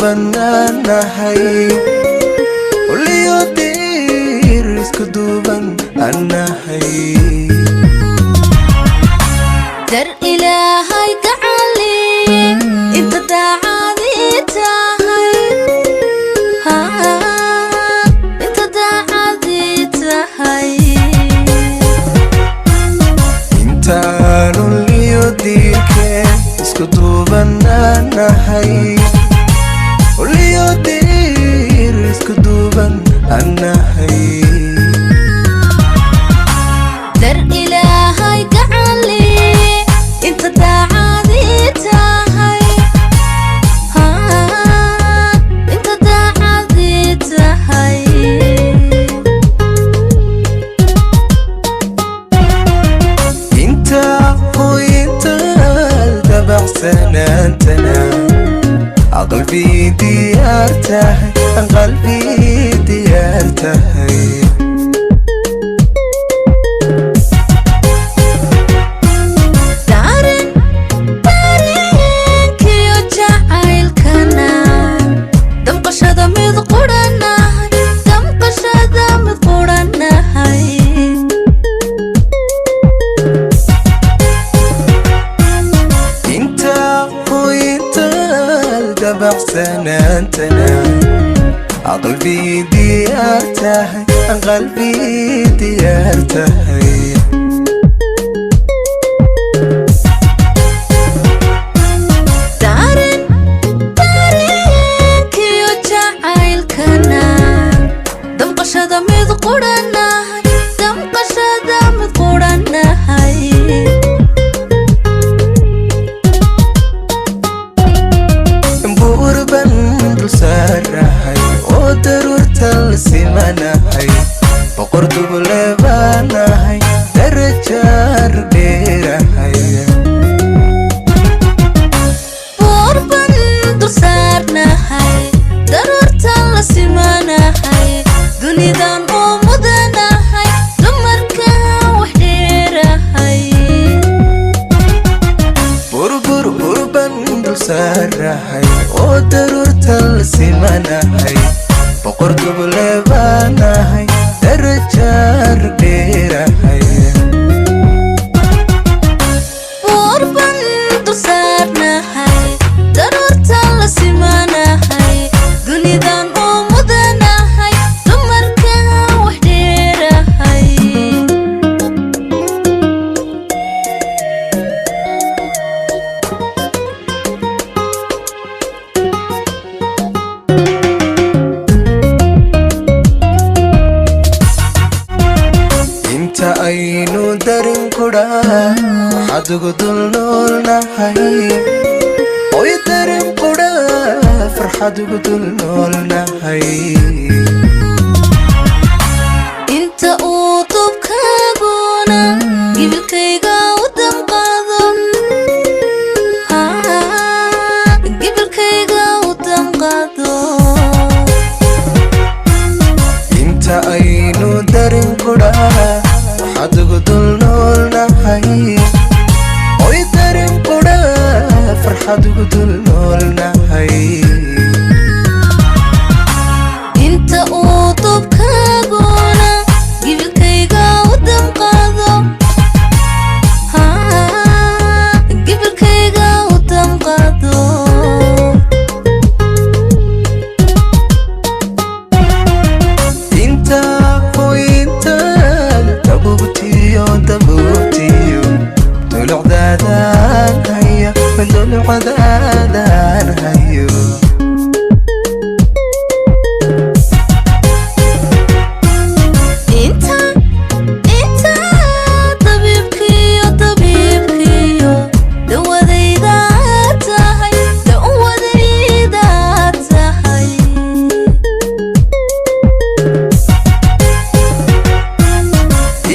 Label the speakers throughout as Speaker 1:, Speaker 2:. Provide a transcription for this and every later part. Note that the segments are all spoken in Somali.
Speaker 1: duuban nahay waliyo dir isku duuban nahay
Speaker 2: dar ilaahay gacali inta daacadi tahay inta daacadi tahay
Speaker 1: inta waliyo dirke isku duuban nahay waliyo dir isku duuban nahay
Speaker 2: dar ilaahay gacali inta daacadi tahay inta daacadi tahay
Speaker 1: inta hoyinta dabacsanantana qalbi diyaar tahay qalbi diyaar tahay سنانتنا قلبي ديارته قلبي ديارته
Speaker 2: دارن كيو جعيل كنا دم قشة ميد قرنا دم قشة ميد قرنا
Speaker 1: Dulsaar Nahay ودرورتل سمانهاي بقرد بلبانهاي درجار ديرهاي
Speaker 2: Buur Baan Dulsaar Nahay درورتل سمانهاي دنيدان ومدنهاي دمركا وحديرهاي
Speaker 1: Buur Baan Dulsaar Nahay ودرورتل سمانهاي بقرد بلبانهاي درجار ديرهاي
Speaker 2: Buur Baan Dulsaar Nahay درورتل سمانهاي دنيدان ومدنهاي دمركا وحديرهاي
Speaker 1: aynu darin kudha farxadugu dul noolnahay oy darin kudha farxadugu dul noolnahay
Speaker 2: inta uu dubkaaguna gibilkayga u damqado gibilkayga u damqado
Speaker 1: inta aynu darin kudha farxadugu dul noolnahay oy darin kudha farxadugu dul noolnahay
Speaker 2: inta uu dubkaaguna gibilkayga u damqado gibilkayga u damqado
Speaker 1: inta hoyinta dabutiyo dulucdaadan hayo dulucdaadan hayo
Speaker 2: inta dabiibkiyo dawadayda tahay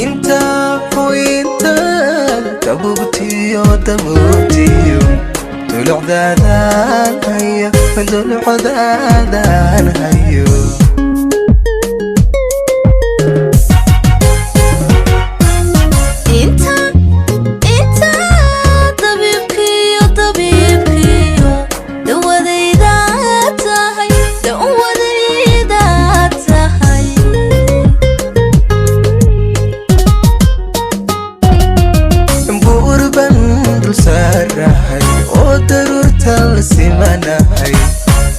Speaker 1: inta hoyinta dabutiyo dulucdaadan hayo dulucdaadan hayo
Speaker 2: inta dabiibkiyo dawadayda tahay
Speaker 1: rahay oo daruurta la simanahay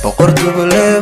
Speaker 1: boqor dubule